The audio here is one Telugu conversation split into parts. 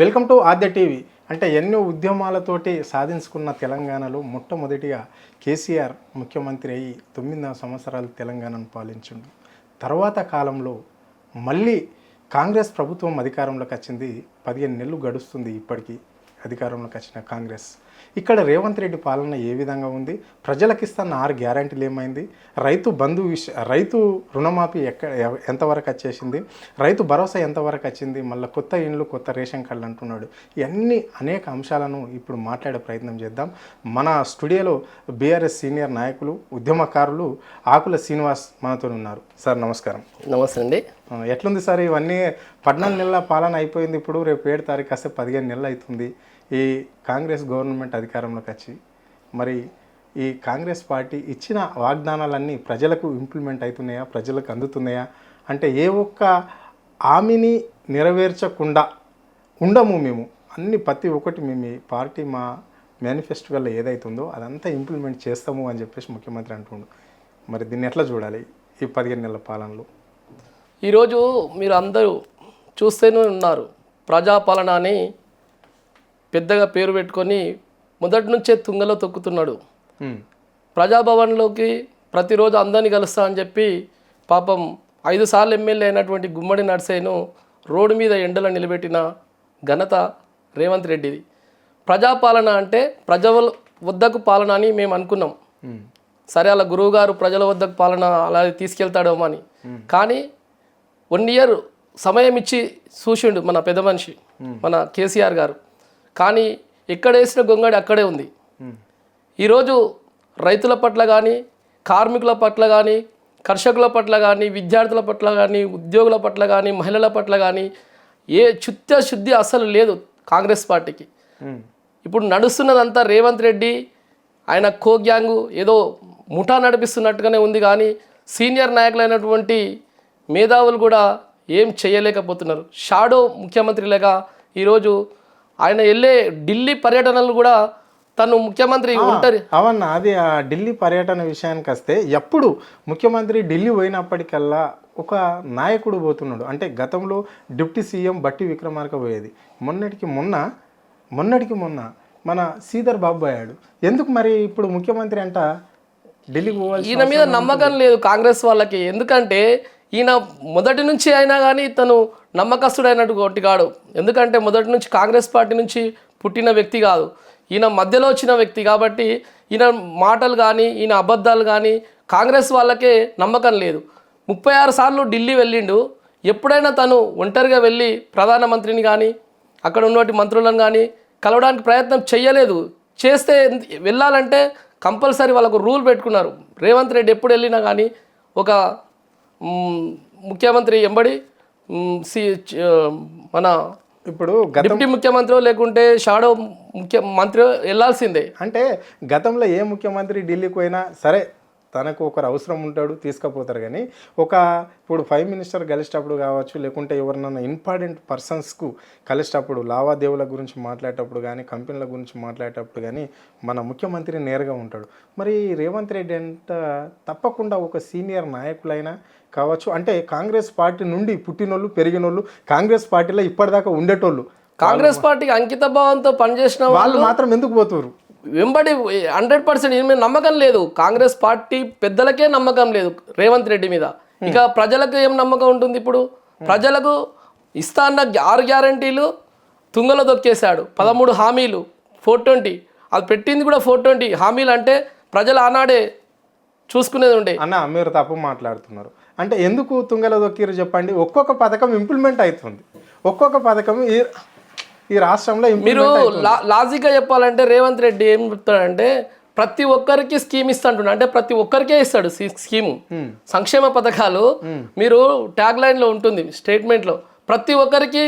Welcome to Aadya TV. అంటే ఎన్నో ఉద్యమాలతోటి సాధించుకున్న తెలంగాణలో మొట్టమొదటిగా కేసీఆర్ ముఖ్యమంత్రి అయ్యి 9 సంవత్సరాలు తెలంగాణను పాలించిండు. తర్వాత కాలంలో మళ్ళీ కాంగ్రెస్ ప్రభుత్వం అధికారంలోకి వచ్చింది. 15 నెలలు గడుస్తుంది ఇప్పటికీ అధికారంలోకి వచ్చిన కాంగ్రెస్. ఇక్కడ రేవంత్ రెడ్డి పాలన ఏ విధంగా ఉంది, ప్రజలకు ఇస్తున్న 6 గ్యారంటీలు ఏమైంది, రైతు రుణమాఫీ ఎంతవరకు వచ్చేసింది, రైతు భరోసా ఎంతవరకు వచ్చింది, మళ్ళీ కొత్త ఇండ్లు కొత్త రేషన్ కార్డులు అంటున్నాడు. ఇవన్నీ అనేక అంశాలను ఇప్పుడు మాట్లాడే ప్రయత్నం చేద్దాం. మన స్టూడియోలో బీఆర్ఎస్ సీనియర్ నాయకులు ఉద్యమకారులు ఆకుల శ్రీనివాస్ మనతో ఉన్నారు. సార్ నమస్కారం. నమస్తే అండి. ఎట్లుంది సార్? ఇవన్నీ 14 నెలల పాలన అయిపోయింది. ఇప్పుడు రేపు 7 తారీఖు వస్తే 15 నెలలు అవుతుంది ఈ కాంగ్రెస్ గవర్నమెంట్ అధికారంలోకి వచ్చి. మరి ఈ కాంగ్రెస్ పార్టీ ఇచ్చిన వాగ్దానాలన్నీ ప్రజలకు ఇంప్లిమెంట్ అవుతున్నాయా, ప్రజలకు అందుతున్నాయా? అంటే ఏ ఒక్క హామీని నెరవేర్చకుండా ఉండము మేము, అన్ని ప్రతి ఒక్కటి మేము ఈ పార్టీ మా మేనిఫెస్టోలో ఏదైతుందో అదంతా ఇంప్లిమెంట్ చేస్తాము అని చెప్పేసి ముఖ్యమంత్రి అంటుండు. మరి దీన్ని ఎట్లా చూడాలి ఈ 15 నెలల పాలనలో? ఈరోజు మీరు అందరూ చూస్తూనే ఉన్నారు, ప్రజాపాలన అని పెద్దగా పేరు పెట్టుకొని మొదటి నుంచే తుంగలో తొక్కుతున్నాడు. ప్రజాభవన్లోకి ప్రతిరోజు అందరినీ కలుస్తా అని చెప్పి పాపం 5 సార్లు ఎమ్మెల్యే అయినటువంటి గుమ్మడి నర్సయ్యను రోడ్డు మీద ఎండలో నిలబెట్టిన ఘనత రేవంత్ రెడ్డిది. ప్రజాపాలన అంటే ప్రజల వద్దకు పాలన అని మేము అనుకున్నాం. సరే, అలా గురువుగారు ప్రజల వద్దకు పాలన అలా తీసుకెళ్తాడేమో అని. కానీ 1 ఇయర్ సమయం ఇచ్చి చూసిండు మన పెద్ద మనిషి, మన కేసీఆర్ గారు. కానీ ఎక్కడ వేసిన గొంగడి అక్కడే ఉంది. ఈరోజు రైతుల పట్ల కానీ, కార్మికుల పట్ల కానీ, కర్షకుల పట్ల కానీ, విద్యార్థుల పట్ల కానీ, ఉద్యోగుల పట్ల కానీ, మహిళల పట్ల కానీ ఏ చిత్తశుద్ధి అసలు లేదు కాంగ్రెస్ పార్టీకి. ఇప్పుడు నడుస్తున్నదంతా రేవంత్ రెడ్డి ఆయన కో గ్యాంగు ఏదో ముఠా నడిపిస్తున్నట్టుగానే ఉంది. కానీ సీనియర్ నాయకులైనటువంటి మేధావులు కూడా ఏం చేయలేకపోతున్నారు. షాడో ముఖ్యమంత్రిలాగా ఈరోజు ఆయన వెళ్ళే ఢిల్లీ పర్యటనలు కూడా తను ముఖ్యమంత్రి ఉంటారు. అవన్నా అది ఆ ఢిల్లీ పర్యటన విషయానికి వస్తే, ఎప్పుడు ముఖ్యమంత్రి ఢిల్లీ పోయినప్పటికల్లా ఒక నాయకుడు పోతున్నాడు. అంటే గతంలో డిప్యూటీ సీఎం బట్టి విక్రమార్క పోయేది. మొన్నటికి మొన్న మన శ్రీధర్ బాబు అయ్యాడు. ఎందుకు మరి ఇప్పుడు ముఖ్యమంత్రి అంట ఢిల్లీకి పోవాలి? ఈయన మీద నమ్మకం లేదు కాంగ్రెస్ వాళ్ళకి. ఎందుకంటే ఈయన మొదటి నుంచి అయినా కానీ తను నమ్మకస్తుడైనటువంటి కాడు. ఎందుకంటే మొదటి నుంచి కాంగ్రెస్ పార్టీ నుంచి పుట్టిన వ్యక్తి కాదు, ఈయన మధ్యలో వచ్చిన వ్యక్తి. కాబట్టి ఈయన మాటలు కానీ, ఈయన అబద్ధాలు కానీ కాంగ్రెస్ వాళ్ళకే నమ్మకం లేదు. 36 సార్లు ఢిల్లీ వెళ్ళిండు. ఎప్పుడైనా తను ఒంటరిగా వెళ్ళి ప్రధానమంత్రిని కానీ, అక్కడ ఉన్నటువంటి మంత్రులను కానీ కలవడానికి ప్రయత్నం చేయలేదు. చేస్తే వెళ్ళాలంటే కంపల్సరీ వాళ్ళకు రూల్ పెట్టుకున్నారు. రేవంత్ రెడ్డి ఎప్పుడు వెళ్ళినా కానీ ఒక ముఖ్యమంత్రి ఎంబడి మన ఇప్పుడు డిప్యూటీ ముఖ్యమంత్రి లేకుంటే షాడో ముఖ్యమంత్రి వెళ్ళాల్సిందే. అంటే గతంలో ఏ ముఖ్యమంత్రి ఢిల్లీకి పోయినా సరే తనకు ఒకరు అవసరం ఉంటాడు, తీసుకుపోతారు. కానీ ఇప్పుడు 5 మినిస్టర్ కలిసేటప్పుడు కావచ్చు, లేకుంటే ఎవరినైనా ఇంపార్టెంట్ పర్సన్స్కు కలిసేటప్పుడు, లావాదేవీల గురించి మాట్లాడేటప్పుడు కానీ, కంపెనీల గురించి మాట్లాడేటప్పుడు కానీ మన ముఖ్యమంత్రి నేరుగా ఉంటాడు. మరి రేవంత్ రెడ్డి అంట తప్పకుండా ఒక సీనియర్ నాయకులైనా కావచ్చు, అంటే కాంగ్రెస్ పార్టీ నుండి పుట్టినోళ్ళు, పెరిగినోళ్ళు, కాంగ్రెస్ పార్టీలో ఇప్పటిదాకా ఉండేటోళ్ళు, కాంగ్రెస్ పార్టీకి అంకిత భావంతో పనిచేసిన వాళ్ళు మాత్రం ఎందుకు పోతారు? వెంబడి 100% ఈయన మీద నమ్మకం లేదు. కాంగ్రెస్ పార్టీ పెద్దలకే నమ్మకం లేదు రేవంత్ రెడ్డి మీద. ఇక ప్రజలకు ఏం నమ్మకం ఉంటుంది? ఇప్పుడు ప్రజలకు ఇస్తా అన్న 6 గ్యారంటీలు తుంగలో దొక్కేశాడు. 13 హామీలు 420, అది పెట్టింది కూడా 420 హామీలు. అంటే ప్రజలు ఆనాడే చూసుకునేది ఉండే. అన్న మీరు తప్పు మాట్లాడుతున్నారు. అంటే ఎందుకు తుంగలో దొక్కిరు చెప్పండి. ఒక్కొక్క పథకం ఇంప్లిమెంట్ అవుతుంది. ఒక్కొక్క పథకం ఈ రాష్ట్రంలో మీరు లాజిక్గా చెప్పాలంటే రేవంత్ రెడ్డి ఏం చెప్తాడంటే ప్రతి ఒక్కరికి స్కీమ్ ఇస్తాంటున్నా. అంటే ప్రతి ఒక్కరికే ఇస్తాడు స్కీము. సంక్షేమ పథకాలు మీరు ట్యాగ్ లైన్లో ఉంటుంది, స్టేట్మెంట్లో ప్రతి ఒక్కరికి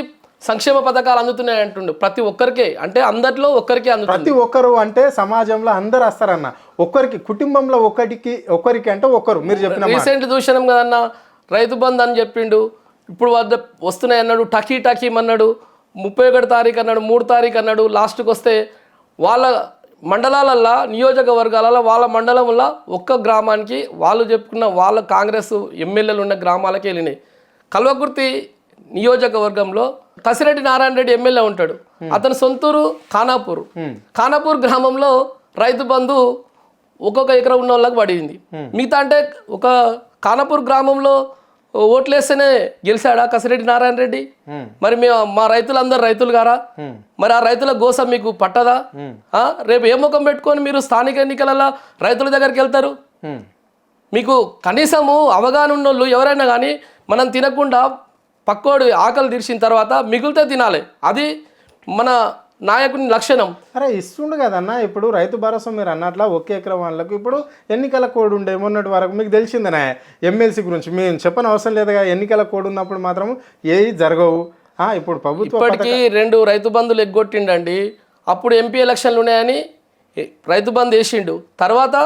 సంక్షేమ పథకాలు అందుతున్నాయి అంటుండు. ప్రతి ఒక్కరికే అంటే అందరిలో ఒక్కరికే అందుతుంది. ప్రతి ఒక్కరు అంటే సమాజంలో అందరు వస్తారన్న, ఒక్కరికి కుటుంబంలో ఒక్కరికి అంటే ఒక్కరు. మీరు చెప్పిన రీసెంట్ చూసినాం కదన్న, రైతు బంధు అని చెప్పిండు. ఇప్పుడు వస్తున్నాయి అన్నాడు, టకీ అన్నాడు, 31 తారీఖు అన్నాడు, 3 తారీఖు అన్నాడు. లాస్ట్కి వస్తే వాళ్ళ మండలాలల్లో, నియోజకవర్గాలలో, వాళ్ళ మండలంలో ఒక్క గ్రామానికి వాళ్ళు చెప్పుకున్న వాళ్ళ కాంగ్రెస్ ఎమ్మెల్యేలు ఉన్న గ్రామాలకి వెళ్ళినాయి. కల్వకుర్తి నియోజకవర్గంలో కసిరెడ్డి నారాయణ రెడ్డి ఎమ్మెల్యే ఉంటాడు. అతని సొంతూరు ఖానాపూర్. ఖానాపూర్ గ్రామంలో రైతు బంధు ఒక్కొక్క ఎకరం ఉన్న వాళ్ళకి పడింది. మిగతా అంటే ఒక ఖానాపూర్ గ్రామంలో ఓట్లేస్తేనే గెలిచాడా కసిరెడ్డి నారాయణ రెడ్డి? మరి మా రైతులందరూ రైతులు గారా? మరి ఆ రైతుల గోస మీకు పట్టదా? రేపు ఏ ముఖం పెట్టుకొని మీరు స్థానిక ఎన్నికలలో రైతుల దగ్గరికి వెళ్తారు? మీకు కనీసము అవగాహన ఉన్నోళ్ళు ఎవరైనా కానీ మనం తినకుండా పక్కోడు ఆకలి తీర్చిన తర్వాత మిగిలితే తినాలి. అది మన నాయకుని లక్షణం. అరే ఇస్తుండు కదన్నా. ఇప్పుడు రైతు భరోసా మీరు అన్నట్లా ఒకే ఎకరం వాళ్ళకు ఇప్పుడు ఎన్నికల కోడ్ ఉండే మొన్నటి వరకు మీకు తెలిసిందనే ఎమ్మెల్సీ గురించి మేము చెప్పని అవసరం లేదుగా. ఎన్నికల కోడ్ ఉన్నప్పుడు మాత్రం ఏవి జరగవు. ఇప్పుడు ప్రభుత్వం ఇప్పటికీ 2 రైతు బంధులు ఎగ్గొట్టిండండి. అప్పుడు ఎంపీ ఎలక్షన్లు ఉన్నాయని రైతు బంధు వేసిండు. తర్వాత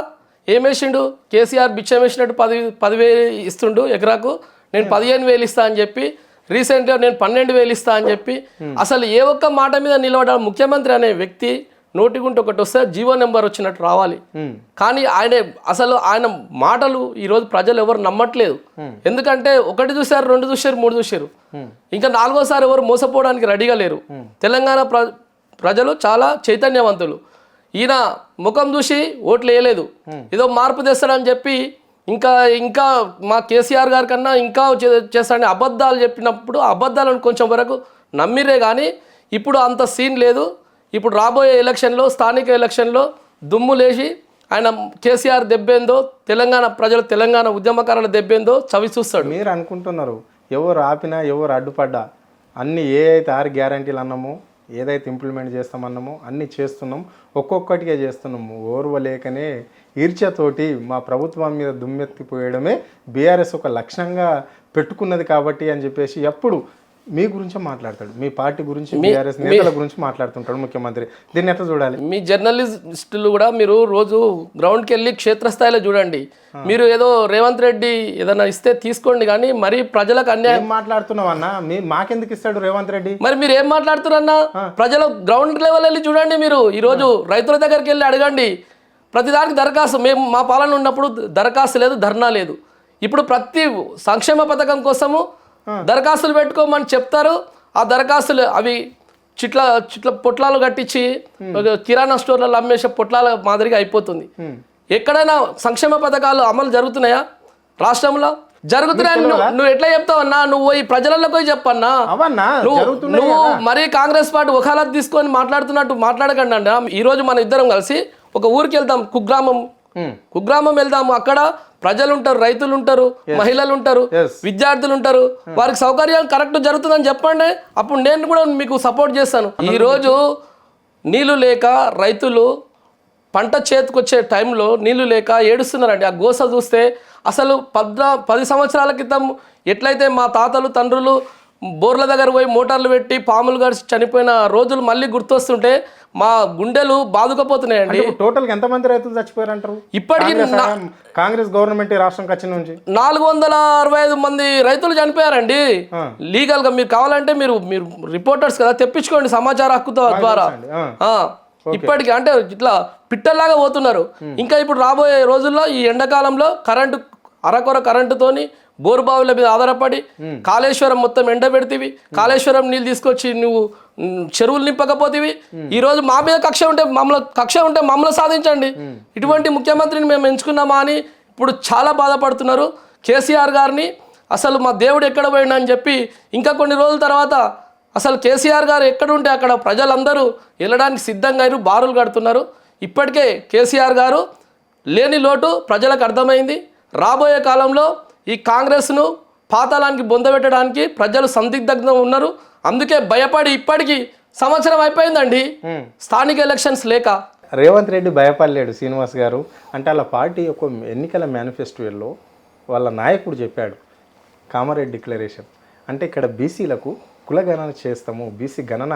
ఏం వేసిండు? కేసీఆర్ బిచ్చం వేసినట్టు 10,000 ఇస్తుండు ఎకరాకు. నేను 15,000 ఇస్తా అని చెప్పి, రీసెంట్గా నేను 12,000 ఇస్తా అని చెప్పి, అసలు ఏ ఒక్క మాట మీద నిలబడ ముఖ్యమంత్రి అనే వ్యక్తి నోటిగుంట ఒకటి వస్తే జీవో నెంబర్ వచ్చినట్టు రావాలి. కానీ ఆయన మాటలు ఈరోజు ప్రజలు ఎవరు నమ్మట్లేదు. ఎందుకంటే 1 చూశారు, 2 చూశారు, 3 చూశారు, ఇంకా 4వసారి ఎవరు మోసపోవడానికి రెడీగా లేరు. తెలంగాణ ప్రజలు చాలా చైతన్యవంతులు. ఈయన ముఖం చూసి ఓట్లు వేయలేదు. ఏదో మార్పు తెస్తాడని చెప్పి ఇంకా మా కేసీఆర్ గారి కన్నా ఇంకా చేస్తాడని అబద్ధాలు చెప్పినప్పుడు అబద్ధాలను కొంచెం వరకు నమ్మిరే కానీ ఇప్పుడు అంత సీన్ లేదు. ఇప్పుడు రాబోయే ఎలక్షన్లో, స్థానిక ఎలక్షన్లో దుమ్ము లేచి ఆయన కేసీఆర్ దెబ్బేందో, తెలంగాణ ప్రజలు, తెలంగాణ ఉద్యమకారుల దెబ్బేందో చవి చూస్తాడు. మీరు అనుకుంటున్నారు ఎవరు ఆపినా ఎవరు అడ్డుపడ్డా అన్ని ఏ అయితే 6 గ్యారంటీలు అన్నామో, ఏదైతే ఇంప్లిమెంట్ చేస్తామన్నామో అన్నీ చేస్తున్నాం, ఒక్కొక్కటిగా చేస్తున్నాము. ఓర్వలేకనే ఈర్ష్యతోటి మా ప్రభుత్వం మీద దుమ్మెత్తిపోయడమే బీఆర్ఎస్ ఒక లక్ష్యంగా పెట్టుకున్నది కాబట్టి అని చెప్పేసి ఎప్పుడు మీ గురించే మాట్లాడతాడు. మీ పార్టీ గురించి, బీఆర్ఎస్ నేతల గురించి మాట్లాడుతుంటాడు ముఖ్యమంత్రి. దీన్ని ఎట్లా చూడాలి? మీ జర్నలిస్టులు కూడా మీరు రోజు గ్రౌండ్కి వెళ్ళి క్షేత్రస్థాయిలో చూడండి. మీరు ఏదో రేవంత్ రెడ్డి ఏదైనా ఇస్తే తీసుకోండి కానీ మరి ప్రజలకు అన్యాయం మాట్లాడుతున్నావు అన్న. మాకెందుకు ఇస్తాడు రేవంత్ రెడ్డి? మరి మీరు ఏం మాట్లాడుతున్నారన్నా? ప్రజల గ్రౌండ్ లెవెల్ వెళ్ళి చూడండి. మీరు ఈరోజు రైతుల దగ్గరికి వెళ్ళి అడగండి. ప్రతిదానికి దరఖాస్తు. మేము మా పాలన ఉన్నప్పుడు దరఖాస్తు లేదు, ధర్నా లేదు. ఇప్పుడు ప్రతి సంక్షేమ పథకం కోసము దరఖాస్తులు పెట్టుకోమని చెప్తారు. ఆ దరఖాస్తులు అవి చిట్ల పొట్లాలు కట్టించి కిరాణా స్టోర్లలో అమ్మేసే పొట్లాల మాదిరిగా అయిపోతుంది. ఎక్కడైనా సంక్షేమ పథకాలు అమలు జరుగుతున్నాయా రాష్ట్రంలో? జరుగుతున్నాయని నువ్వు ఎట్లా చెప్తావన్నా? నువ్వు ఈ ప్రజలకు పోయి చెప్పన్నా. నువ్వు మరీ కాంగ్రెస్ పార్టీ వకాలత్ తీసుకొని మాట్లాడుతున్నట్టు మాట్లాడకండి అన్న. ఈరోజు మన ఇద్దరం కలిసి ఒక ఊరికి వెళ్తాం, కుగ్రామం వెళ్దాము. అక్కడ ప్రజలు ఉంటారు, రైతులు ఉంటారు, మహిళలు ఉంటారు, విద్యార్థులు ఉంటారు. వారికి సౌకర్యం కరెక్ట్ జరుగుతుందని చెప్పండి. అప్పుడు నేను కూడా మీకు సపోర్ట్ చేస్తాను. ఈరోజు నీళ్లు లేక రైతులు పంట చేతికొచ్చే టైంలో నీళ్లు లేక ఏడుస్తున్నారండి. ఆ గోస చూస్తే అసలు 10 సంవత్సరాల క్రితం ఎట్లయితే మా తాతలు తండ్రులు బోర్ల దగ్గర పోయి మోటార్లు పెట్టి పాములు గడిచి చనిపోయిన రోజులు మళ్ళీ గుర్తొస్తుంటే మా గుండెలు బాదుకపోతున్నాయండి. టోటల్ ఎంతమంది రైతులు చచ్చిపోయారు అంటారు ఇప్పటికీ? కాంగ్రెస్ గవర్నమెంట్ రాష్ట్రంకి వచ్చిన నుంచి 465 మంది రైతులు చనిపోయారండి. లీగల్ గా మీరు కావాలంటే మీరు రిపోర్టర్స్ కదా, తెప్పించుకోండి సమాచార హక్కుతో ద్వారా. ఇప్పటికీ అంటే ఇట్లా పిట్టల్లాగా పోతున్నారు. ఇంకా ఇప్పుడు రాబోయే రోజుల్లో ఈ ఎండాకాలంలో అరకొర కరెంటుతోని బోరుబావుల మీద ఆధారపడి కాళేశ్వరం మొత్తం ఎండబెడితివి. కాళేశ్వరం నీళ్ళు తీసుకొచ్చి నువ్వు చెరువులు నింపకపోతేవి. ఈరోజు మా మీద కక్ష ఉంటే మమ్మల్ని సాధించండి. ఇటువంటి ముఖ్యమంత్రిని మేము ఎంచుకున్నామా అని ఇప్పుడు చాలా బాధపడుతున్నారు. కేసీఆర్ గారిని అసలు మా దేవుడు ఎక్కడ పోయినా అని చెప్పి ఇంకా కొన్ని రోజుల తర్వాత అసలు కేసీఆర్ గారు ఎక్కడుంటే అక్కడ ప్రజలందరూ వెళ్ళడానికి సిద్ధంగా బారులు కడుతున్నారు. ఇప్పటికే కేసీఆర్ గారు లేని లోటు ప్రజలకు అర్థమైంది. రాబోయే కాలంలో ఈ కాంగ్రెస్ను పాతాళానికి బొందబెట్టడానికి ప్రజలు సందిగ్ధంగా ఉన్నారు. అందుకే భయపడి ఇప్పటికీ సంవత్సరం అయిపోయిందండి స్థానిక ఎలక్షన్స్ లేక. రేవంత్ రెడ్డి భయపడలేడు శ్రీనివాస్ గారు. అంటే వాళ్ళ పార్టీ ఒక ఎన్నికల మేనిఫెస్టోలో వాళ్ళ నాయకుడు చెప్పాడు కామారెడ్డి డిక్లరేషన్. అంటే ఇక్కడ బీసీలకు కులగణన చేస్తాము, బీసీ గణన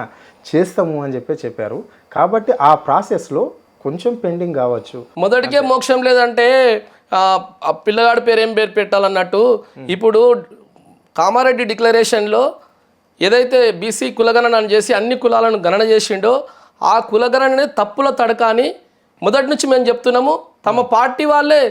చేస్తాము అని చెప్పారు. కాబట్టి ఆ ప్రాసెస్లో కొంచెం పెండింగ్ కావచ్చు. మొదటికే మోక్షం లేదంటే పిల్లగాడి పేరు ఏం పేరు పెట్టాలన్నట్టు ఇప్పుడు కామారెడ్డి డిక్లరేషన్లో ఏదైతే బీసీ కులగణన చేసి అన్ని కులాలను గణన చేసిండో ఆ కులగణనే తప్పుల తడక అని మొదటి నుంచి మేము చెప్తున్నాము. తమ పార్టీ వాళ్ళే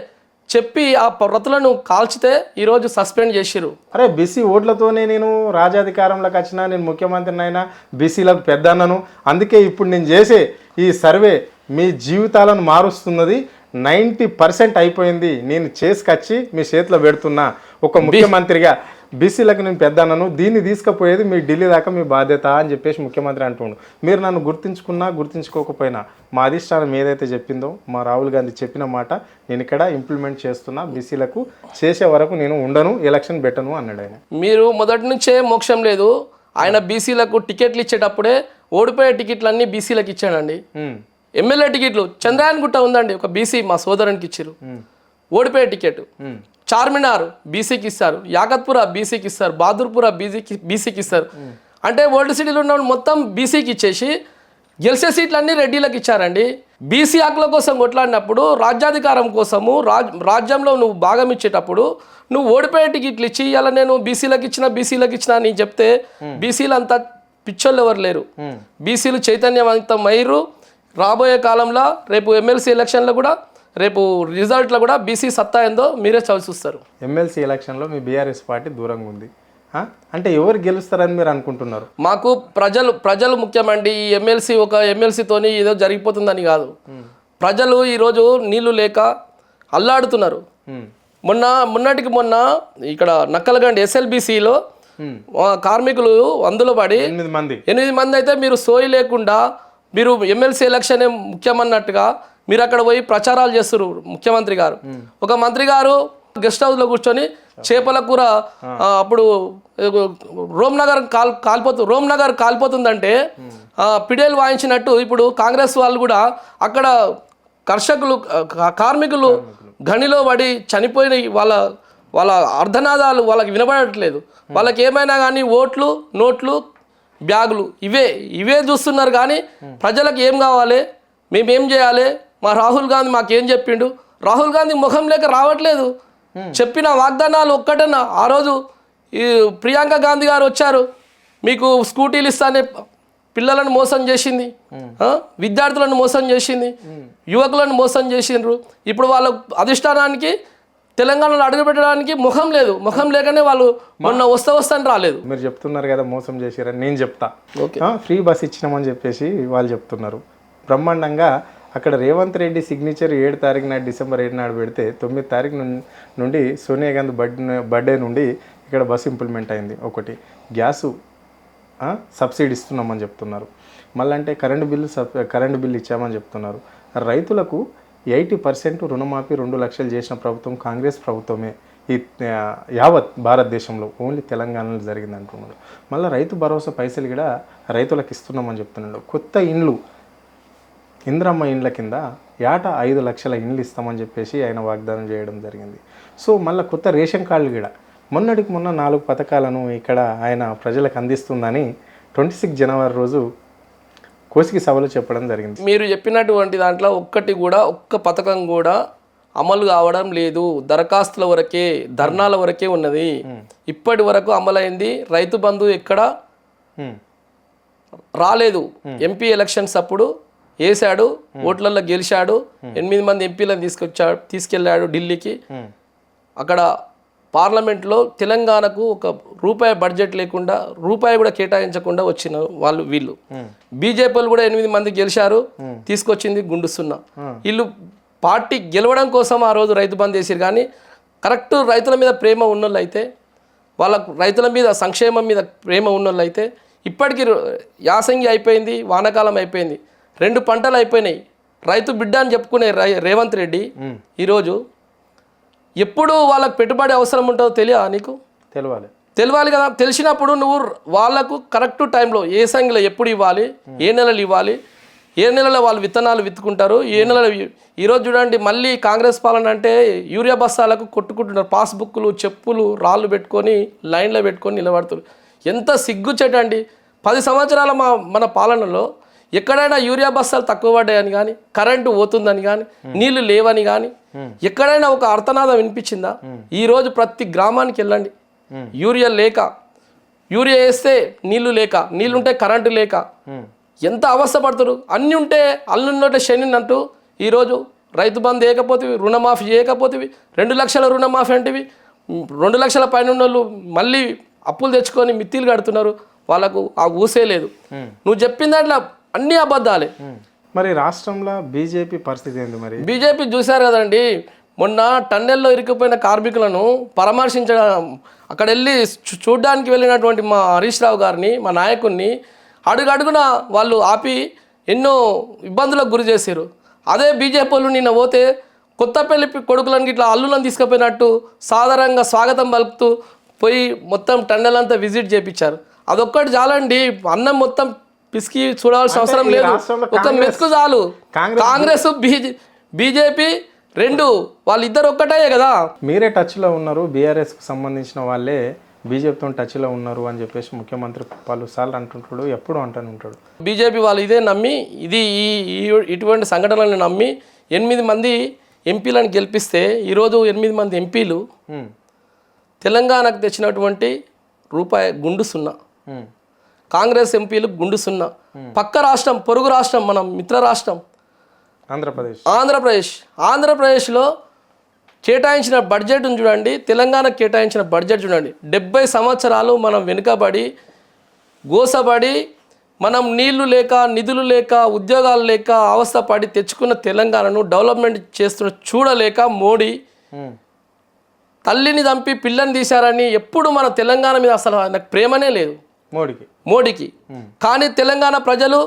చెప్పి ఆ ప్రతులను కాల్చితే ఈరోజు సస్పెండ్ చేసిరు. అరే బీసీ ఓట్లతోనే నేను రాజాధికారంలోకి వచ్చినా, నేను ముఖ్యమంత్రిని అయినా, బీసీలకు పెద్ద అన్నను. అందుకే ఇప్పుడు నేను చేసే ఈ సర్వే మీ జీవితాలను మారుస్తున్నది. 90% అయిపోయింది. నేను చేసుకొచ్చి మీ చేతిలో పెడుతున్నా. ఒక ముఖ్యమంత్రిగా బీసీలకు నేను పెద్ద అన్నను, దీన్ని తీసుకుపోయేది మీ ఢిల్లీ దాకా మీ బాధ్యత అని చెప్పేసి ముఖ్యమంత్రి అంటుండు. మీరు నన్ను గుర్తించుకున్నా గుర్తించుకోకపోయినా మా అధిష్టానం ఏదైతే చెప్పిందో, మా రాహుల్ గాంధీ చెప్పిన మాట నేను ఇక్కడ ఇంప్లిమెంట్ చేస్తున్నా. బీసీలకు చేసే వరకు నేను ఉండను, ఎలక్షన్ పెట్టను అన్నాడు ఆయన. మీరు మొదటి నుంచే మోక్షం లేదు. ఆయన బీసీలకు టికెట్లు ఇచ్చేటప్పుడే ఓడిపోయే టికెట్లన్నీ బీసీలకు ఇచ్చాడండి. ఎమ్మెల్యే టికెట్లు చంద్రయాన్ గుట్ట ఉందండి, ఒక బీసీ మా సోదరునికి ఇచ్చారు ఓడిపోయే టికెట్. చార్మినార్ బీసీకి ఇస్తారు, యాకత్పుర బీసీకి ఇస్తారు, బహదూర్పుర బీసీకి ఇస్తారు. అంటే ఓల్డ్ సిటీలో ఉన్న మొత్తం బీసీకి ఇచ్చేసి గెలిచే సీట్లన్నీ రెడ్డిలకు ఇచ్చారండి. బీసీ హక్కుల కోసం కొట్లాడినప్పుడు, రాజ్యాధికారం కోసము రాజ్యంలో నువ్వు భాగం ఇచ్చేటప్పుడు నువ్వు ఓడిపోయే టికెట్లు ఇచ్చి ఇలా నేను బీసీలకు ఇచ్చిన అని చెప్తే బీసీలు అంతా పిచ్చోళ్ళు ఎవరు లేరు. బీసీలు చైతన్యవంతమయ్యారు. రాబోయే కాలంలో రేపు ఎమ్మెల్సీ ఎలక్షన్లో కూడా, రేపు రిజల్ట్లో కూడా బీసీ సత్తా ఏందో మీరే చూస్తారు. ఎమ్మెల్సీ ఎలక్షన్లో మీ బీఆర్ఎస్ పార్టీ దూరంగా ఉంది అంటే ఎవరు గెలుస్తారని మీరు అనుకుంటున్నారు? మాకు ప్రజలు ముఖ్యమండి. ఈ ఎమ్మెల్సీతోని ఏదో జరిగిపోతుందని కాదు. ప్రజలు ఈరోజు నీళ్లు లేక అల్లాడుతున్నారు. మొన్నటికి మొన్న ఇక్కడ నక్కలగండి ఎస్ఎల్బీసీలో కార్మికులు అందులో పడి 8 మంది అయితే మీరు సోయి లేకుండా మీరు ఎమ్మెల్సీ ఎలక్షనే ముఖ్యమన్నట్టుగా మీరు అక్కడ పోయి ప్రచారాలు చేస్తారు. ముఖ్యమంత్రి గారు, ఒక మంత్రి గారు గెస్ట్ హౌస్లో కూర్చొని చేపల కూర అప్పుడు రోమ్ నగర్ కాలిపోతుందంటే పిడేలు వాయించినట్టు ఇప్పుడు కాంగ్రెస్ వాళ్ళు కూడా అక్కడ కార్మికులు గనిలో పడి చనిపోయిన వాళ్ళ అర్ధనాదాలు వాళ్ళకి వినబడట్లేదు. వాళ్ళకి ఏమైనా కానీ ఓట్లు, నోట్లు, బ్యాగులు ఇవే చూస్తున్నారు. కానీ ప్రజలకు ఏం కావాలి, మేమేం చేయాలి, మా రాహుల్ గాంధీ మాకేం చెప్పిండు, రాహుల్ గాంధీ ముఖం లేక రావట్లేదు. చెప్పిన వాగ్దానాలు ఒక్కటన్నా, ఆ రోజు ఈ ప్రియాంక గాంధీ గారు వచ్చారు, మీకు స్కూటీలు ఇస్తానే పిల్లలను మోసం చేసింది, విద్యార్థులను మోసం చేసింది, యువకులను మోసం చేసిండ్రు. ఇప్పుడు వాళ్ళ అధిష్టానానికి తెలంగాణలో అడుగుపెట్టడానికి ముఖం లేదు. ముఖం లేకనే వాళ్ళు మొన్న వస్తాని రాలేదు. మీరు చెప్తున్నారు కదా మోసం చేసిరని, నేను చెప్తా. ఫ్రీ బస్ ఇచ్చినామని చెప్పేసి వాళ్ళు చెప్తున్నారు. బ్రహ్మాండంగా అక్కడ రేవంత్ రెడ్డి సిగ్నేచర్ 7 తారీఖు నాడు, డిసెంబర్ 7 నాడు పెడితే 9 తారీఖు నుండి సోనియా గాంధీ బర్త్డే నుండి ఇక్కడ బస్సు ఇంప్లిమెంట్ అయింది. ఒకటి గ్యాసు సబ్సిడీ ఇస్తున్నామని చెప్తున్నారు. మళ్ళీ అంటే కరెంటు బిల్లు ఇచ్చామని చెప్తున్నారు. రైతులకు 80% రుణమాఫీ 2 లక్షలు చేసిన ప్రభుత్వం కాంగ్రెస్ ప్రభుత్వమే ఈ యావత్ భారతదేశంలో. ఓన్లీ తెలంగాణలో జరిగింది అంటున్నాడు. మళ్ళీ రైతు భరోసా పైసలు కూడా రైతులకు ఇస్తున్నామని చెప్తున్నాడు. కొత్త ఇండ్లు, ఇంద్రమ్మ ఇండ్ల కింద ఏటా 5 లక్షల ఇండ్లు ఇస్తామని చెప్పేసి ఆయన వాగ్దానం చేయడం జరిగింది. సో మళ్ళీ కొత్త రేషన్ కార్డులు కూడా మొన్నటికి మొన్న 4 పథకాలను ఇక్కడ ఆయన ప్రజలకు అందిస్తుందని 26 జనవరి రోజు కోసికి సభలో చెప్పడం జరిగింది. మీరు చెప్పినటువంటి దాంట్లో ఒక్క పథకం కూడా అమలు కావడం లేదు. దరఖాస్తుల వరకే, ధర్నాల వరకే ఉన్నది. ఇప్పటి వరకు అమలైంది రైతు బంధు ఎక్కడ రాలేదు. ఎంపీ ఎలక్షన్స్ అప్పుడు వేసాడు, ఓట్లలో గెలిచాడు, 8 మంది ఎంపీలను తీసుకెళ్ళాడు ఢిల్లీకి. అక్కడ పార్లమెంట్లో తెలంగాణకు ఒక రూపాయి బడ్జెట్ లేకుండా, రూపాయి కూడా కేటాయించకుండా వచ్చిన వీళ్ళు బీజేపీలు కూడా 8 మంది గెలిచారు, తీసుకొచ్చింది గుండు సున్నా. వీళ్ళు పార్టీ గెలవడం కోసం ఆ రోజు రైతు బంద్ చేసారు. కానీ కరెక్ట్ రైతుల మీద ప్రేమ ఉన్నోళ్ళు అయితే, వాళ్ళకు రైతుల మీద సంక్షేమం మీద ప్రేమ ఉన్నోళ్ళు అయితే, ఇప్పటికీ యాసంగి అయిపోయింది, వానాకాలం అయిపోయింది, 2 పంటలు అయిపోయినాయి. రైతు బిడ్డ అని చెప్పుకునే రేవంత్ రెడ్డి ఈరోజు ఎప్పుడు వాళ్ళకు పెట్టుబడి అవసరం ఉంటుందో నీకు తెలియాలి కదా. తెలిసినప్పుడు నువ్వు వాళ్ళకు కరెక్ట్ టైంలో ఏ సంఖ్యలో ఎప్పుడు ఇవ్వాలి, ఏ నెలలు ఇవ్వాలి, ఏ నెలలో వాళ్ళు విత్తనాలు విత్తుకుంటారు, ఏ నెలలో. ఈరోజు చూడండి, మళ్ళీ కాంగ్రెస్ పాలన అంటే యూరియా బస్తాలకు కొట్టుకుంటున్నారు. పాస్బుక్లు, చెప్పులు, రాళ్ళు పెట్టుకొని లైన్లో పెట్టుకొని నిలబడుతున్నారు. ఎంత సిగ్గుచేటండి. 10 సంవత్సరాల మన పాలనలో ఎక్కడైనా యూరియా బస్తాలు తక్కువ పడ్డాయని కానీ, కరెంటు పోతుందని కానీ, నీళ్లు లేవని కానీ ఎక్కడైనా ఒక అర్థనాదం వినిపించిందా? ఈరోజు ప్రతి గ్రామానికి వెళ్ళండి, యూరియా వేస్తే నీళ్లు లేక, నీళ్ళుంటే కరెంటు లేక ఎంత అవస్థ పడుతున్నారు. అన్నీ ఉంటే అల్లున్నట్టే శని అంటూ ఈరోజు రైతు బంధు వేయకపోతే, రుణమాఫీ చేయకపోతే, 2 లక్షల రుణమాఫీ అంటివి, 2 లక్షల పైన ఉన్న వాళ్ళు మళ్ళీ అప్పులు తెచ్చుకొని మిత్తిలు కడుతున్నారు. వాళ్ళకు ఆ ఊసే లేదు. నువ్వు చెప్పిన దాంట్లో అన్ని అబద్ధాలే. మరి రాష్ట్రంలో బీజేపీ పరిస్థితి ఏంది? మరి బీజేపీ చూశారు కదండి, మొన్న టన్నెల్లో ఇరుక్కుపోయిన కార్మికులను పరామర్శించడం, అక్కడ వెళ్ళి చూడ్డానికి వెళ్ళినటువంటి మా హరీష్ రావు గారిని, మా నాయకుడిని అడుగడుగున వాళ్ళు ఆపి ఎన్నో ఇబ్బందులకు గురి చేశారు. అదే బీజేపీ వాళ్ళు నిన్న పోతే కొత్తపల్లి కొడుకులను ఇట్లా అల్లులను తీసుకుపోయినట్టు సాధారణంగా స్వాగతం పలుకుతూ పోయి మొత్తం టన్నెల్ అంతా విజిట్ చేయించారు. అదొక్కటి చాలండి, అన్నం మొత్తం పిసికి చూడాల్సిన అవసరం లేదు. ఒక మెతుకు చాలు. కాంగ్రెస్ బీజేపీ రెండు వాళ్ళిద్దరు ఒక్కటే కదా. మీరే టచ్లో ఉన్నారు, బీఆర్ఎస్కి సంబంధించిన వాళ్ళే బీజేపీతో టచ్లో ఉన్నారు అని చెప్పేసి ముఖ్యమంత్రి పలుసార్లు అంటుంటాడు, ఎప్పుడు అంటూనే ఉంటాడు. బీజేపీ వాళ్ళు ఇదే నమ్మి ఇటువంటి సంఘటనలను నమ్మి 8 మంది ఎంపీలను గెలిపిస్తే ఈరోజు 8 మంది ఎంపీలు తెలంగాణకు తెచ్చినటువంటి రూపాయి గుండు సున్నా. కాంగ్రెస్ ఎంపీలు గుండు సున్నా. పక్క రాష్ట్రం, పొరుగు రాష్ట్రం, మన మిత్ర రాష్ట్రం ఆంధ్రప్రదేశ్లో కేటాయించిన బడ్జెట్ను చూడండి, తెలంగాణకు కేటాయించిన బడ్జెట్ చూడండి. 70 సంవత్సరాలు మనం వెనుకబడి గోసబడి మనం నీళ్లు లేక, నిధులు లేక, ఉద్యోగాలు లేక అవస్థపడి తెచ్చుకున్న తెలంగాణను డెవలప్మెంట్ చేస్తున్న చూడలేక మోడీ తల్లిని చంపి పిల్లని తీశారని ఎప్పుడు మన తెలంగాణ మీద అసలు నాకు ప్రేమనే లేదు మోడీకి. కానీ తెలంగాణ ప్రజలు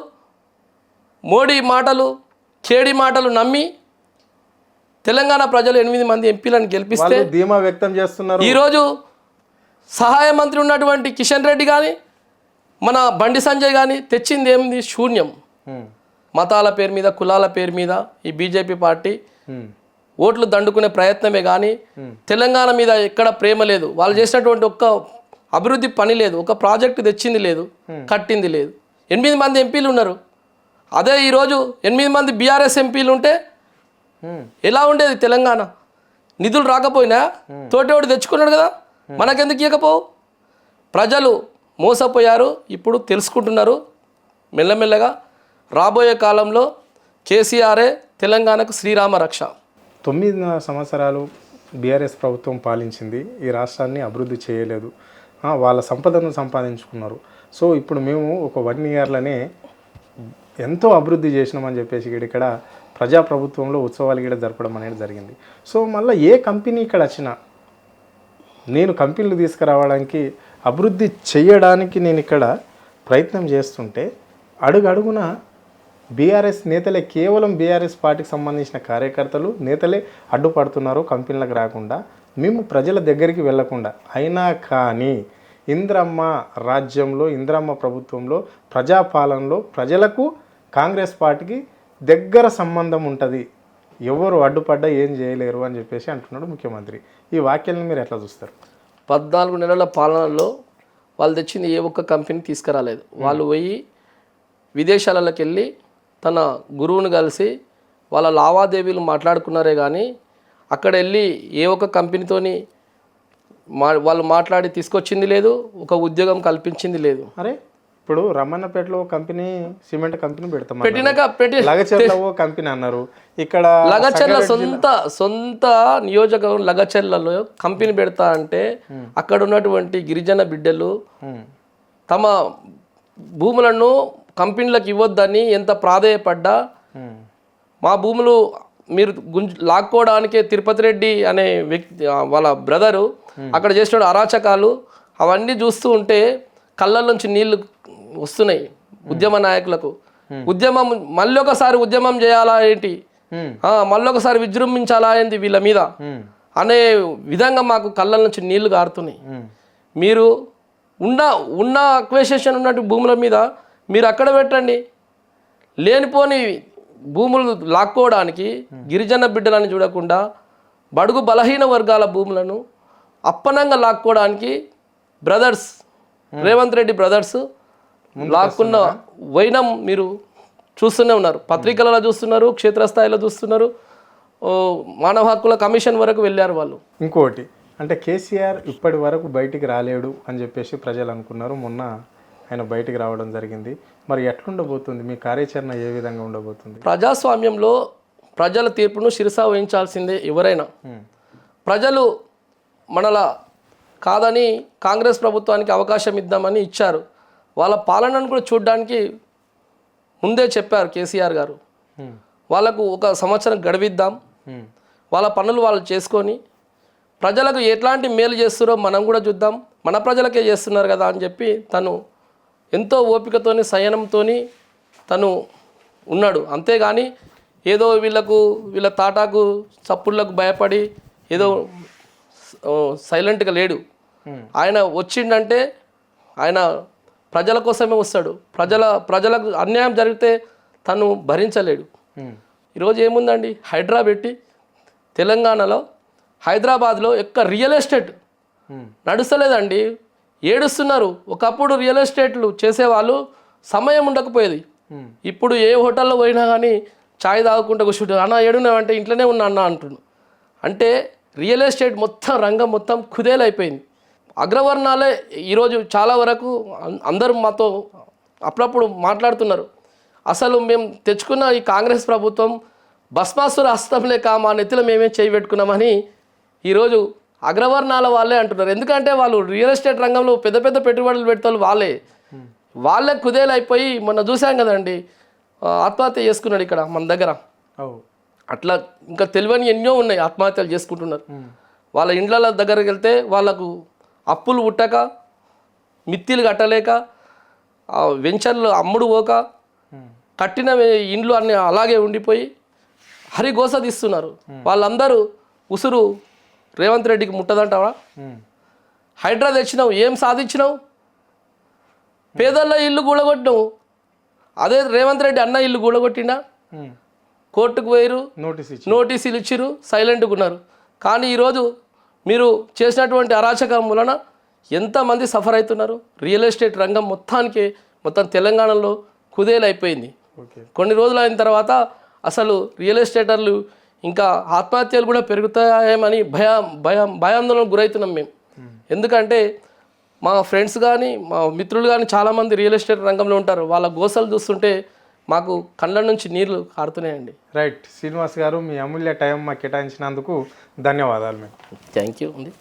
మోడీ మాటలు, కేడీ మాటలు నమ్మి తెలంగాణ ప్రజలు 8 మంది ఎంపీలను గెలిపిస్తే ధీమా వ్యక్తం చేస్తున్నారు. ఈరోజు సహాయ మంత్రి ఉన్నటువంటి కిషన్ రెడ్డి కానీ, మన బండి సంజయ్ కానీ తెచ్చింది ఏమిది? శూన్యం. మతాల పేరు మీద, కులాల పేరు మీద ఈ బీజేపీ పార్టీ ఓట్లు దండుకునే ప్రయత్నమే కానీ తెలంగాణ మీద ఎక్కడ ప్రేమ లేదు. వాళ్ళు చేసినటువంటి ఒక్క అభివృద్ధి పని లేదు, ఒక ప్రాజెక్టు తెచ్చింది లేదు, కట్టింది లేదు. 8 మంది ఎంపీలు ఉన్నారు. అదే ఈరోజు 8 మంది బీఆర్ఎస్ ఎంపీలు ఉంటే ఎలా ఉండేది తెలంగాణ? నిధులు రాకపోయినా తోటోడు తెచ్చుకున్నాడు కదా, మనకెందుకు ఇవ్వకపోవు? ప్రజలు మోసపోయారు, ఇప్పుడు తెలుసుకుంటున్నారు మెల్లమెల్లగా. రాబోయే కాలంలో కేసీఆరే తెలంగాణకు శ్రీరామ రక్ష. 9 సంవత్సరాలు బీఆర్ఎస్ ప్రభుత్వం పాలించింది, ఈ రాష్ట్రాన్ని అభివృద్ధి చేయలేదు, వాళ్ళ సంపదను సంపాదించుకున్నారు. సో ఇప్పుడు మేము ఒక 1 ఇయర్లోనే ఎంతో అభివృద్ధి చేసినామని చెప్పేసి ఇక్కడ ప్రజాప్రభుత్వంలో ఉత్సవాలు కూడా జరపడం అనేది జరిగింది. సో మళ్ళీ ఏ కంపెనీ ఇక్కడ వచ్చినా, నేను కంపెనీలు తీసుకురావడానికి, అభివృద్ధి చేయడానికి నేను ఇక్కడ ప్రయత్నం చేస్తుంటే అడుగడుగున బీఆర్ఎస్ నేతలే, కేవలం బీఆర్ఎస్ పార్టీకి సంబంధించిన కార్యకర్తలు నేతలే అడ్డుపడుతున్నారు కంపెనీలకు రాకుండా, మేము ప్రజల దగ్గరికి వెళ్లకుండా. అయినా కానీ ఇంద్రమ్మ రాజ్యంలో, ఇంద్రమ్మ ప్రభుత్వంలో, ప్రజాపాలనలో ప్రజలకు కాంగ్రెస్ పార్టీకి దగ్గర సంబంధం ఉంటుంది, ఎవరు అడ్డుపడ్డా ఏం చేయలేరు అని చెప్పేసి అంటున్నాడు ముఖ్యమంత్రి. ఈ వాక్యాలను మీరు ఎట్లా చూస్తారు? 14 నెలల పాలనలో వాళ్ళు తెచ్చింది ఏ ఒక్క కంపెనీ తీసుకురాలేదు. వాళ్ళు పోయి విదేశాలకు వెళ్ళి తన గురువును కలిసి వాళ్ళ లావాదేవీలు మాట్లాడుకున్నారే కానీ అక్కడ వెళ్ళి ఏ ఒక్క కంపెనీతోని వాళ్ళు మాట్లాడి తీసుకొచ్చింది లేదు, ఒక ఉద్యోగం కల్పించింది లేదు. అరే ఇప్పుడు రమన్నపేటలో కపెనీ సిమెంట్ కంపెనీ పెడతాం, కంపెనీ అన్నారు. ఇక్కడ లగచర్ల సొంత నియోజకవర్గం లగచర్లలో కంపెనీ పెడతా అంటే అక్కడ ఉన్నటువంటి గిరిజన బిడ్డలు తమ భూములను కంపెనీలకు ఇవ్వద్దని ఎంత ప్రాధేయపడ్డా, మా భూములు మీరు లాక్కోవడానికే తిరుపతి రెడ్డి అనే వ్యక్తి వాళ్ళ బ్రదరు అక్కడ చేసిన అరాచకాలు అవన్నీ చూస్తూ ఉంటే కళ్ళల్లోంచి నీళ్లు వస్తున్నాయి ఉద్యమ నాయకులకు. ఉద్యమం మళ్ళీ ఒకసారి ఉద్యమం చేయాలా ఏంటి, మళ్ళీ ఒకసారి విజృంభించాలా ఏంటి వీళ్ళ మీద అనే విధంగా మాకు కళ్ళ నుంచి నీళ్లు గారుతున్నాయి. మీరు ఉన్న అక్వేషేషన్ ఉన్నట్టు భూముల మీద మీరు అక్కడ పెట్టండి. లేనిపోని భూములు లాక్కోవడానికి గిరిజన బిడ్డలని చూడకుండా బడుగు బలహీన వర్గాల భూములను అప్పనంగా లాక్కోవడానికి బ్రదర్స్, రేవంత్ రెడ్డి బ్రదర్స్ లాక్కున్న వైనం మీరు చూస్తూనే ఉన్నారు. పత్రికలలో చూస్తున్నారు, క్షేత్రస్థాయిలో చూస్తున్నారు, మానవ హక్కుల కమిషన్ వరకు వెళ్ళారు వాళ్ళు. ఇంకోటి అంటే కేసీఆర్ ఇప్పటి వరకు బయటికి రాలేడు అని చెప్పేసి ప్రజలు అనుకున్నారు. మొన్న ఆయన బయటికి రావడం జరిగింది. మరి ఎట్లుండబోతుంది మీ కార్యాచరణ, ఏ విధంగా ఉండబోతుంది? ప్రజాస్వామ్యంలో ప్రజల తీర్పును శిరసా వహించాల్సిందే ఎవరైనా. ప్రజలు మనలా కాదని కాంగ్రెస్ ప్రభుత్వానికి అవకాశం ఇద్దామని ఇచ్చారు. వాళ్ళ పాలనను కూడా చూడడానికి ముందే చెప్పారు కేసీఆర్ గారు. వాళ్ళకు 1 సంవత్సరం గడివిద్దాం, వాళ్ళ పనులు వాళ్ళు చేసుకొని ప్రజలకు ఎట్లాంటి మేలు చేస్తారో మనం కూడా చూద్దాం, మన ప్రజలకే చేస్తున్నారు కదా అని చెప్పి తను ఎంతో ఓపికతోని సంయనంతోని తను ఉన్నాడు. అంతేగాని ఏదో వీళ్ళ తాటాకు చప్పుళ్ళకు భయపడి ఏదో సైలెంట్గా లేడు. ఆయన వచ్చిండంటే ఆయన ప్రజల కోసమే వస్తాడు. ప్రజలకు అన్యాయం జరిగితే తను భరించలేడు. ఈరోజు ఏముందండి, హైడ్రా పెట్టి తెలంగాణలో హైదరాబాద్లో రియల్ ఎస్టేట్ నడుస్తలేదండి, ఏడుస్తున్నారు. ఒకప్పుడు రియల్ ఎస్టేట్లు చేసేవాళ్ళు సమయం ఉండకపోయేది. ఇప్పుడు ఏ హోటల్లో పోయినా కానీ ఛాయ్ తాగకుండా కూర్చుంటారు. అన్న ఏడున్నావంటే ఇంట్లోనే ఉన్నా అన్న అంటున్నాను. అంటే రియల్ ఎస్టేట్ మొత్తం రంగం మొత్తం కుదేలైపోయింది. అగ్రవర్ణాలే ఈరోజు చాలా వరకు అందరూ మాతో అప్పుడప్పుడు మాట్లాడుతున్నారు. అసలు మేము తెచ్చుకున్న ఈ కాంగ్రెస్ ప్రభుత్వం భస్మాసుర హస్తం లేక మా నెత్తిలో మేమే చేయి పెట్టుకున్నామని ఈరోజు అగ్రవర్ణాల వాళ్ళే అంటున్నారు. ఎందుకంటే వాళ్ళు రియల్ ఎస్టేట్ రంగంలో పెద్ద పెద్ద పెట్టుబడులు పెడతారు. వాళ్ళే కుదేలైపోయి మొన్న చూసాం కదండి, ఆత్మహత్య చేసుకున్నాడు ఇక్కడ మన దగ్గర. అట్లా ఇంకా తెలియని ఎన్నో ఉన్నాయి, ఆత్మహత్యలు చేసుకుంటున్నారు. వాళ్ళ ఇండ్ల దగ్గరికి వెళ్తే వాళ్ళకు అప్పులు పుట్టక, మిత్తిలు కట్టలేక, వెంచర్లు అమ్ముడు పోక, కట్టిన ఇండ్లు అన్నీ అలాగే ఉండిపోయి హరిగోస తీస్తున్నారు. వాళ్ళందరూ ఉసురు రేవంత్ రెడ్డికి ముట్టదంటావా? హైడ్రా తెచ్చినావు, ఏం సాధించినావు? పేదల ఇల్లు కూడగొట్టినావు. అదే రేవంత్ రెడ్డి అన్న ఇల్లు కూడగొట్టినా, కోర్టుకు పోయిరు, నోటీసులు ఇచ్చిరు, సైలెంట్గా ఉన్నారు. కానీ ఈరోజు మీరు చేసినటువంటి అరాచకం వలన ఎంతమంది సఫర్ అవుతున్నారు. రియల్ ఎస్టేట్ రంగం మొత్తం తెలంగాణలో కుదేలైపోయింది. కొన్ని రోజులు అయిన తర్వాత అసలు రియల్ ఎస్టేటర్లు ఇంకా ఆత్మహత్యలు కూడా పెరుగుతాయేమని భయాందోళనకు గురవుతున్నాం మేము. ఎందుకంటే మా ఫ్రెండ్స్ కానీ మా మిత్రులు కానీ చాలామంది రియల్ ఎస్టేట్ రంగంలో ఉంటారు. వాళ్ళ గోసలు చూస్తుంటే మాకు కళ్ళ నుంచి నీళ్లు కారుతున్నాయండి. రైట్ శ్రీనివాస్ గారు, మీ అమూల్య టైం మాకు కేటాయించినందుకు ధన్యవాదాలు. థ్యాంక్ యూ అండి.